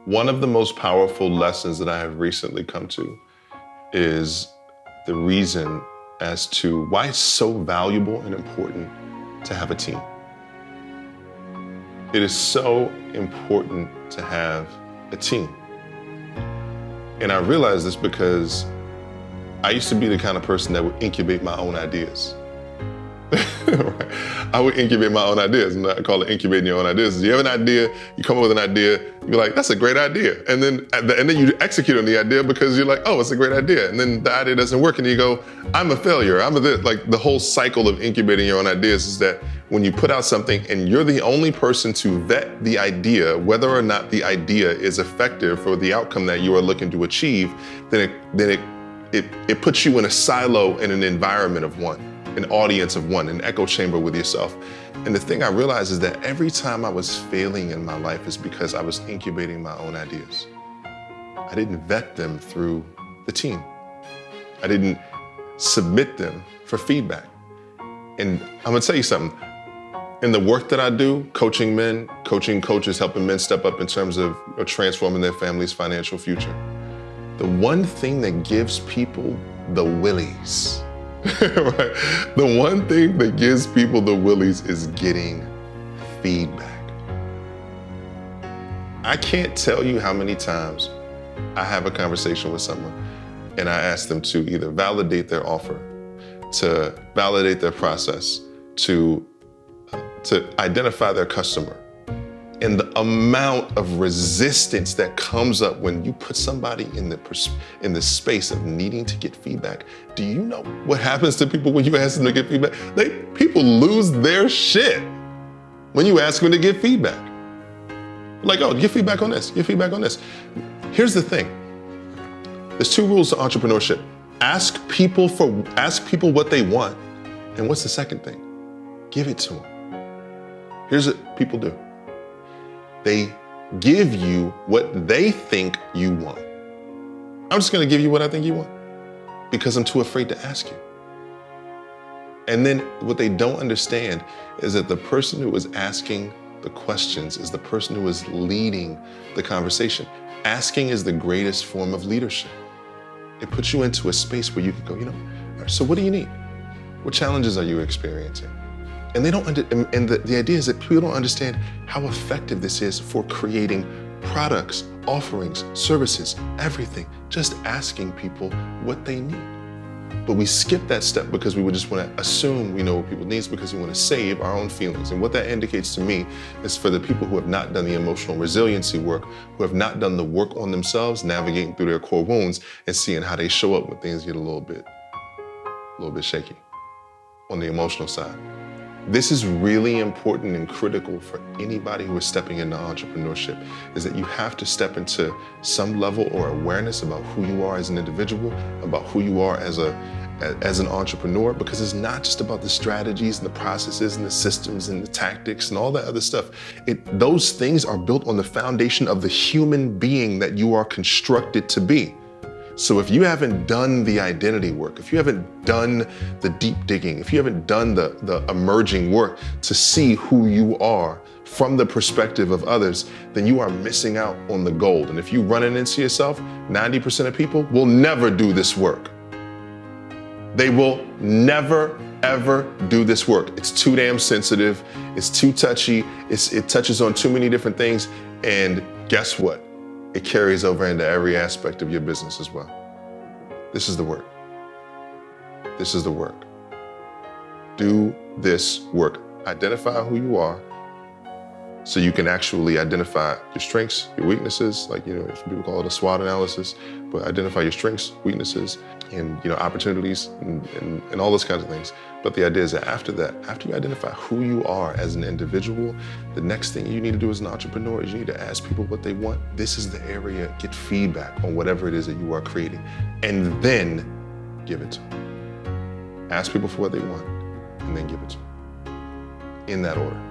One of the most powerful lessons that I have recently come to is the reason as to why it's so valuable and important to have a team. It is so important to have a team. And I realize this because I used to be the kind of person that would incubate my own ideas. Right? I would incubate my own ideas, and I call it incubating your own ideas. You have an idea, you come up with an idea, you're like, that's a great idea. And then you execute on the idea because you're like, oh, it's a great idea. And then the idea doesn't work and you go, I'm a failure, like the whole cycle of incubating your own ideas is that when you put out something and you're the only person to vet the idea, whether or not the idea is effective for the outcome that you are looking to achieve, then it puts you in a silo in an environment of one. An audience of one, an echo chamber with yourself. And the thing I realized is that every time I was failing in my life is because I was incubating my own ideas. I didn't vet them through the team. I didn't submit them for feedback. And I'm gonna tell you something. In the work that I do, coaching men, coaching coaches, helping men step up in terms of transforming their family's financial future, the one thing that gives people the willies, right? The one thing that gives people the willies is getting feedback. I can't tell you how many times I have a conversation with someone and I ask them to either validate their offer, to validate their process, to identify their customer. And the amount of resistance that comes up when you put somebody in the space of needing to get feedback. Do you know what happens to people when you ask them to get feedback? People lose their shit when you ask them to get feedback. Like, oh, get feedback on this, get feedback on this. Here's the thing. There's two rules to entrepreneurship. Ask people what they want. And what's the second thing? Give it to them. Here's what people do. They give you what they think you want. I'm just gonna give you what I think you want because I'm too afraid to ask you. And then what they don't understand is that the person who is asking the questions is the person who is leading the conversation. Asking is the greatest form of leadership. It puts you into a space where you can go, all right, so what do you need? What challenges are you experiencing? And the idea is that people don't understand how effective this is for creating products, offerings, services, everything, just asking people what they need. But we skip that step because we would just want to assume we know what people need because we want to save our own feelings. And what that indicates to me is for the people who have not done the emotional resiliency work, who have not done the work on themselves, navigating through their core wounds and seeing how they show up when things get a little bit shaky on the emotional side. This is really important and critical for anybody who is stepping into entrepreneurship, is that you have to step into some level or awareness about who you are as an individual, about who you are as an entrepreneur, because it's not just about the strategies and the processes and the systems and the tactics and all that other stuff. Those things are built on the foundation of the human being that you are constructed to be. So if you haven't done the identity work, if you haven't done the deep digging, if you haven't done the emerging work to see who you are from the perspective of others, then you are missing out on the gold. And if you run it into yourself, 90% of people will never do this work. They will never, ever do this work. It's too damn sensitive. It's too touchy. It touches on too many different things. And guess what? It carries over into every aspect of your business as well. This is the work. This is the work. Do this work. Identify who you are so you can actually identify your strengths, your weaknesses, like, people call it a SWOT analysis, but identify your strengths, weaknesses, and, opportunities and all those kinds of things. But the idea is that after you identify who you are as an individual, the next thing you need to do as an entrepreneur is you need to ask people what they want. This is the area, get feedback on whatever it is that you are creating, and then give it to them. Ask people for what they want, and then give it to them. In that order.